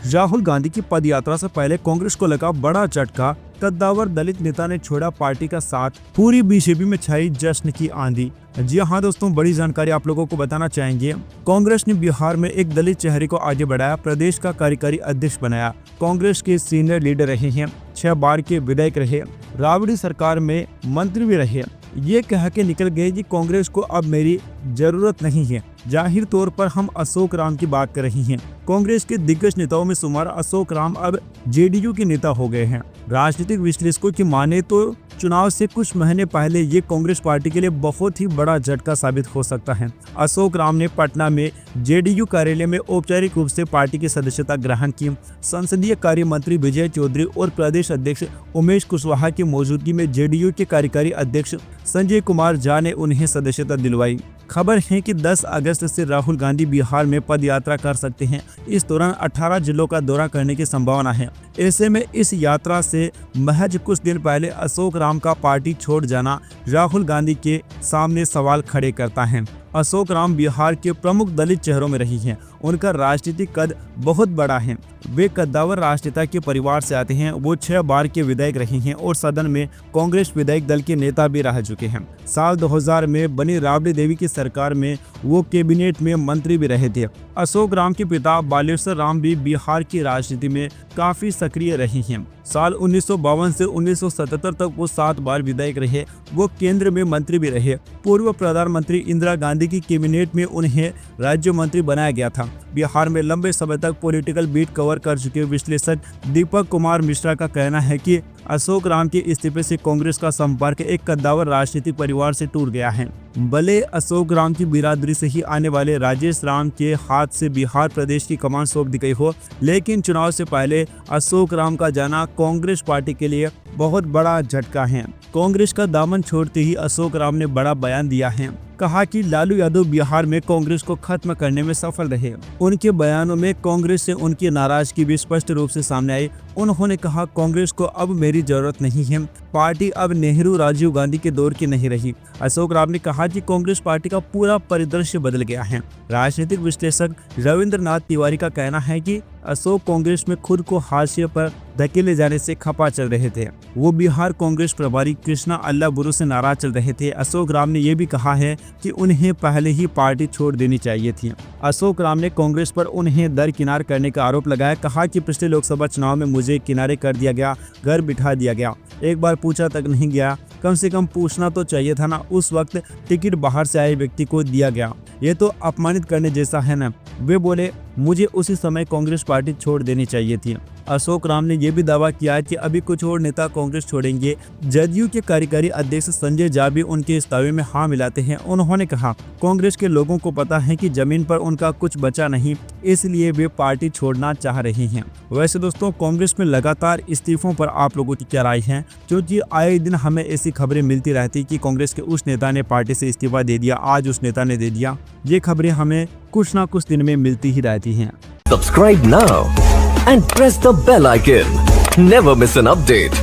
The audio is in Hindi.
राहुल गांधी की पद यात्रा से पहले कांग्रेस को लगा बड़ा झटका। कद्दावर दलित नेता ने छोड़ा पार्टी का साथ, पूरी बीजेपी में छाई जश्न की आंधी। जी हाँ दोस्तों, बड़ी जानकारी आप लोगों को बताना चाहेंगे। कांग्रेस ने बिहार में एक दलित चेहरे को आगे बढ़ाया, प्रदेश का कार्यकारी अध्यक्ष बनाया। कांग्रेस के सीनियर लीडर रहे हैं, 6 बार के विधायक रहे, राबड़ी सरकार में मंत्री भी रहे। ये कह के निकल गए कि कांग्रेस को अब मेरी जरूरत नहीं है। जाहिर तौर पर हम अशोक राम की बात कर रही हैं। कांग्रेस के दिग्गज नेताओं में शुमार अशोक राम अब जेडीयू के नेता हो गए हैं। राजनीतिक विश्लेषकों की माने तो चुनाव से कुछ महीने पहले ये कांग्रेस पार्टी के लिए बहुत ही बड़ा झटका साबित हो सकता है। अशोक राम ने पटना में जेडीयू कार्यालय में औपचारिक रूप से पार्टी की सदस्यता ग्रहण की। संसदीय कार्य मंत्री विजय चौधरी और प्रदेश अध्यक्ष उमेश कुशवाहा की मौजूदगी में जेडीयू के कार्यकारी अध्यक्ष संजय कुमार झा ने उन्हें सदस्यता दिलवाई। खबर है कि 10 अगस्त से राहुल गांधी बिहार में पद यात्रा कर सकते हैं। इस दौरान 18 जिलों का दौरा करने की संभावना है। ऐसे में इस यात्रा से महज कुछ दिन पहले अशोक राम का पार्टी छोड़ जाना राहुल गांधी के सामने सवाल खड़े करता है। अशोक राम बिहार के प्रमुख दलित चेहरों में रही हैं। उनका राजनीतिक कद बहुत बड़ा है। वे कद्दावर राजनेता के परिवार से आते हैं। वो 6 बार के विधायक रहे हैं और सदन में कांग्रेस विधायक दल के नेता भी रह चुके हैं। साल 2000 में बनी राबड़ी देवी की सरकार में वो कैबिनेट में मंत्री भी रहे थे। अशोक राम के पिता बालेश्वर राम भी बिहार की राजनीति में काफी सक्रिय रहे हैं। साल 1952 से 1977 तक वो 7 बार विधायक रहे। वो केंद्र में मंत्री भी रहे। पूर्व प्रधानमंत्री इंदिरा गांधी की कैबिनेट में उन्हें राज्य मंत्री बनाया गया था। बिहार में लंबे समय तक पॉलिटिकल बीट कवर कर चुके विश्लेषक दीपक कुमार मिश्रा का कहना है कि अशोक राम के इस्तीफे से कांग्रेस का संपर्क एक कद्दावर राजनीतिक परिवार से टूट गया है। भले अशोक राम की बिरादरी से ही आने वाले राजेश राम के हाथ से बिहार प्रदेश की कमान सौंप दी गई हो, लेकिन चुनाव से पहले अशोक राम का जाना कांग्रेस पार्टी के लिए बहुत बड़ा झटका है। कांग्रेस का दामन छोड़ते ही अशोक राम ने बड़ा बयान दिया है। कहा कि लालू यादव बिहार में कांग्रेस को खत्म करने में सफल रहे। उनके बयानों में कांग्रेस से उनकी नाराजगी भी स्पष्ट रूप से सामने आई। उन्होंने कहा, कांग्रेस को अब मेरी जरूरत नहीं है। पार्टी अब नेहरू राजीव गांधी के दौर की नहीं रही। अशोक राम ने कहा कि कांग्रेस पार्टी का पूरा परिदृश्य बदल गया है। राजनीतिक विश्लेषक रविंद्रनाथ तिवारी का कहना है कि अशोक कांग्रेस में खुद को हाशिए पर धकेले जाने से खपा चल रहे थे। वो बिहार कांग्रेस प्रभारी कृष्णा अल्लाबुरु से नाराज चल रहे थे। अशोक राम ने यह भी कहा है कि उन्हें पहले ही पार्टी छोड़ देनी चाहिए थी। अशोक राम ने कांग्रेस पर उन्हें दरकिनार करने का आरोप लगाया। कहा कि पिछले लोकसभा चुनाव में मुझे किनारे कर दिया गया, घर बिठा दिया गया, एक बार पूछा तक नहीं गया। कम से कम पूछना तो चाहिए था ना। उस वक्त टिकट बाहर से आए व्यक्ति को दिया गया, ये तो अपमानित करने जैसा है ना। वे बोले, मुझे उसी समय कांग्रेस पार्टी छोड़ देनी चाहिए थी। अशोक राम ने यह भी दावा किया कि अभी कुछ और नेता कांग्रेस छोड़ेंगे। जदयू के कार्यकारी अध्यक्ष संजय झा भी उनके इस दावे में हाँ मिलाते हैं। उन्होंने कहा, कांग्रेस के लोगों को पता है कि जमीन पर उनका कुछ बचा नहीं, इसलिए वे पार्टी छोड़ना चाह रहे हैं। वैसे दोस्तों, कांग्रेस में लगातार इस्तीफों पर आप लोगों की क्या राय है? क्योंकि आए दिन हमें ऐसी खबरें मिलती रहती कि कांग्रेस के उस नेता ने पार्टी से इस्तीफा दे दिया, आज उस नेता ने दे दिया। ये खबरें हमें कुछ ना कुछ दिन में मिलती ही रहती हैं। Subscribe now and press the bell icon. Never miss an update.